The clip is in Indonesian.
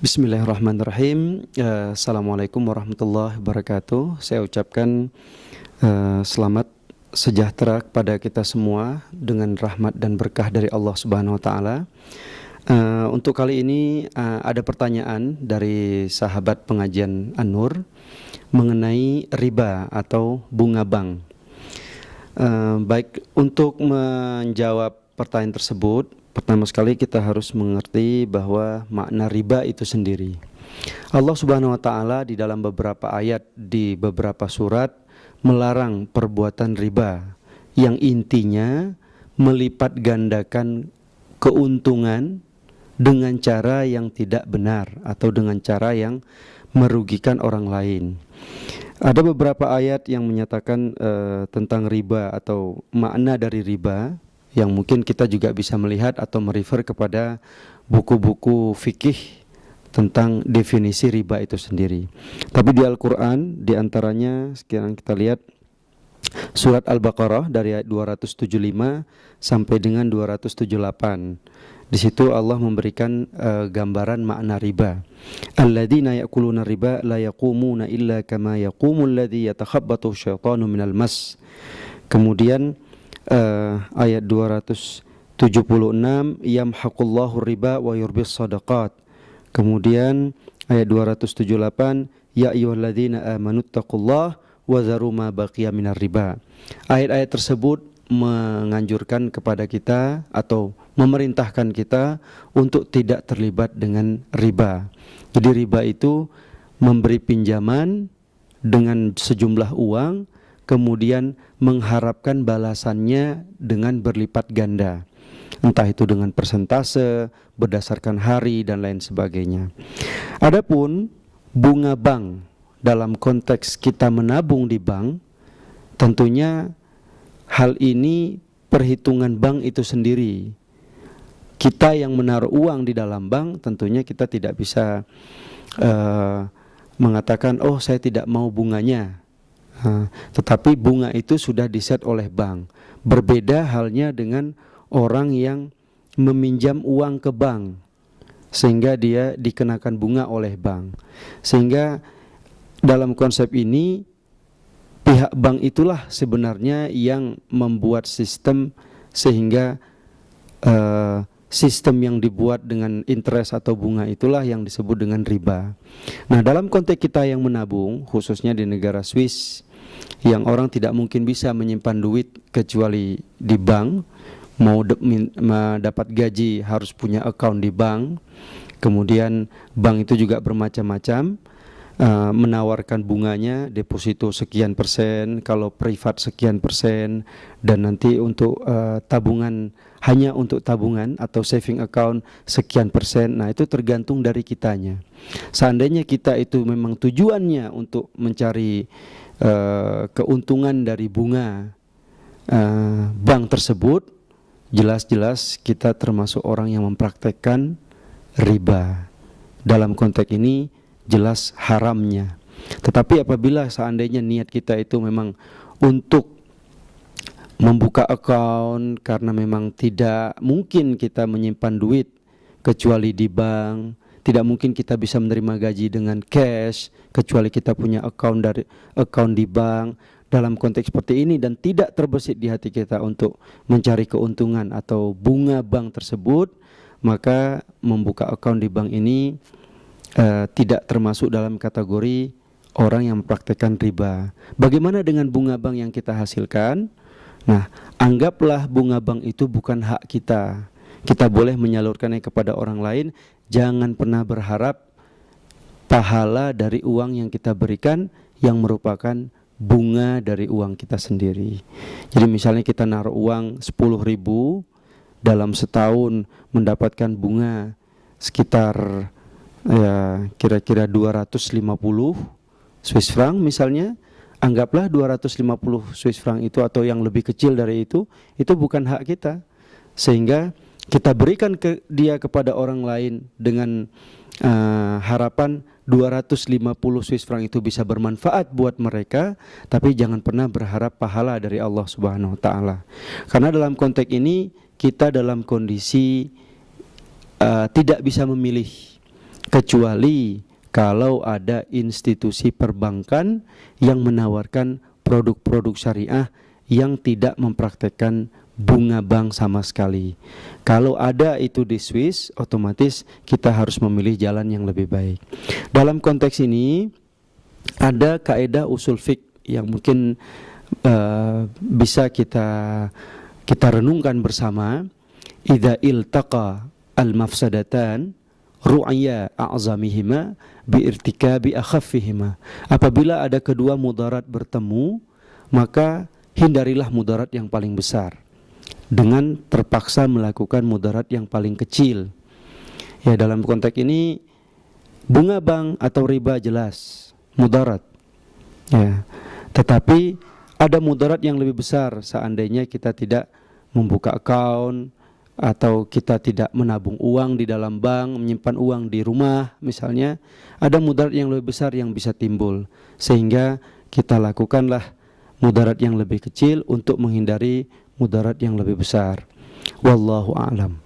Bismillahirrahmanirrahim. Assalamualaikum warahmatullahi wabarakatuh. Saya ucapkan selamat sejahtera kepada kita semua dengan rahmat dan berkah dari Allah Subhanahu wa taala. Untuk kali ini ada pertanyaan dari sahabat pengajian An-Nur mengenai riba atau bunga bank. Baik, untuk menjawab pertanyaan tersebut, pertama sekali kita harus mengerti bahwa makna riba itu sendiri. Allah Subhanahu wa taala di dalam beberapa ayat di beberapa surat melarang perbuatan riba yang intinya melipat gandakan keuntungan dengan cara yang tidak benar atau dengan cara yang merugikan orang lain. Ada beberapa ayat yang menyatakan tentang riba atau makna dari riba, yang mungkin kita juga bisa melihat atau merefer kepada buku-buku fikih tentang definisi riba itu sendiri. Tapi di Al-Quran, diantaranya sekarang kita lihat surat Al-Baqarah dari ayat 275 sampai dengan 278. Di situ Allah memberikan gambaran makna riba. Alladzina ya'kuluna riba la yaqumuna illa kama yaqumul ladzi yatakhabbathu syaitanu minal mas. Kemudian ayat 276, yamhaqullahu riba wa yurbis sadaqat. Kemudian ayat 278, ya ayyuhalladzina amanuttaqullaha wa zaru ma baqiya minar riba. Ayat-ayat tersebut menganjurkan kepada kita atau memerintahkan kita untuk tidak terlibat dengan riba. Jadi riba itu memberi pinjaman dengan sejumlah uang, kemudian mengharapkan balasannya dengan berlipat ganda, entah itu dengan persentase, berdasarkan hari dan lain sebagainya. Adapun bunga bank dalam konteks kita menabung di bank, tentunya hal ini perhitungan bank itu sendiri. Kita yang menaruh uang di dalam bank, tentunya kita tidak bisa mengatakan, oh saya tidak mau bunganya. Tetapi bunga itu sudah diset oleh bank. Berbeda halnya dengan orang yang meminjam uang ke bank, sehingga dia dikenakan bunga oleh bank. Sehingga dalam konsep ini pihak bank itulah sebenarnya yang membuat sistem, sehingga sistem yang dibuat dengan interest atau bunga itulah yang disebut dengan riba. Nah, dalam konteks kita yang menabung, khususnya di negara Swiss, yang orang tidak mungkin bisa menyimpan duit kecuali di bank, mau dapat gaji harus punya account di bank. Kemudian bank itu juga bermacam-macam, menawarkan bunganya deposito sekian persen, kalau privat sekian persen, dan nanti untuk tabungan, hanya untuk tabungan atau saving account sekian persen. Nah, itu tergantung dari kitanya. Seandainya kita itu memang tujuannya untuk mencari keuntungan dari bunga bank tersebut, jelas-jelas kita termasuk orang yang mempraktekkan riba. Dalam konteks ini jelas haramnya. Tetapi apabila seandainya niat kita itu memang untuk membuka account karena memang tidak mungkin kita menyimpan duit kecuali di bank, tidak mungkin kita bisa menerima gaji dengan cash kecuali kita punya account di bank. Dalam konteks seperti ini dan tidak terbesit di hati kita untuk mencari keuntungan atau bunga bank tersebut, maka membuka account di bank ini tidak termasuk dalam kategori orang yang mempraktekkan riba. Bagaimana dengan bunga bank yang kita hasilkan? Nah, anggaplah bunga bank itu bukan hak kita. Kita boleh menyalurkannya kepada orang lain. Jangan pernah berharap pahala dari uang yang kita berikan yang merupakan bunga dari uang kita sendiri. Jadi misalnya kita naruh uang 10.000, dalam setahun mendapatkan bunga sekitar kira-kira 250 Swiss franc misalnya. Anggaplah 250 Swiss franc itu atau yang lebih kecil dari itu bukan hak kita, sehingga kita berikan dia kepada orang lain dengan harapan 250 Swiss franc itu bisa bermanfaat buat mereka, tapi jangan pernah berharap pahala dari Allah Subhanahu wa taala. Karena dalam konteks ini kita dalam kondisi tidak bisa memilih. kecuali kalau ada institusi perbankan yang menawarkan produk-produk syariah yang tidak mempraktekkan bunga bank sama sekali. Kalau ada itu di Swiss, otomatis kita harus memilih jalan yang lebih baik. Dalam konteks ini ada kaidah usul fiqh yang mungkin bisa kita renungkan bersama. Idza iltaqa al-mafsadatan ru'ya a'zamihima biirtikabi akhaffihima. Apabila ada kedua mudarat bertemu, maka hindarilah mudarat yang paling besar dengan terpaksa melakukan mudarat yang paling kecil. Ya, dalam konteks ini bunga bank atau riba jelas mudarat. Ya, tetapi ada mudarat yang lebih besar seandainya kita tidak membuka account atau kita tidak menabung uang di dalam bank, menyimpan uang di rumah misalnya. Ada mudarat yang lebih besar yang bisa timbul, sehingga kita lakukanlah mudarat yang lebih kecil untuk menghindari mudarat yang lebih besar. Wallahu a'lam.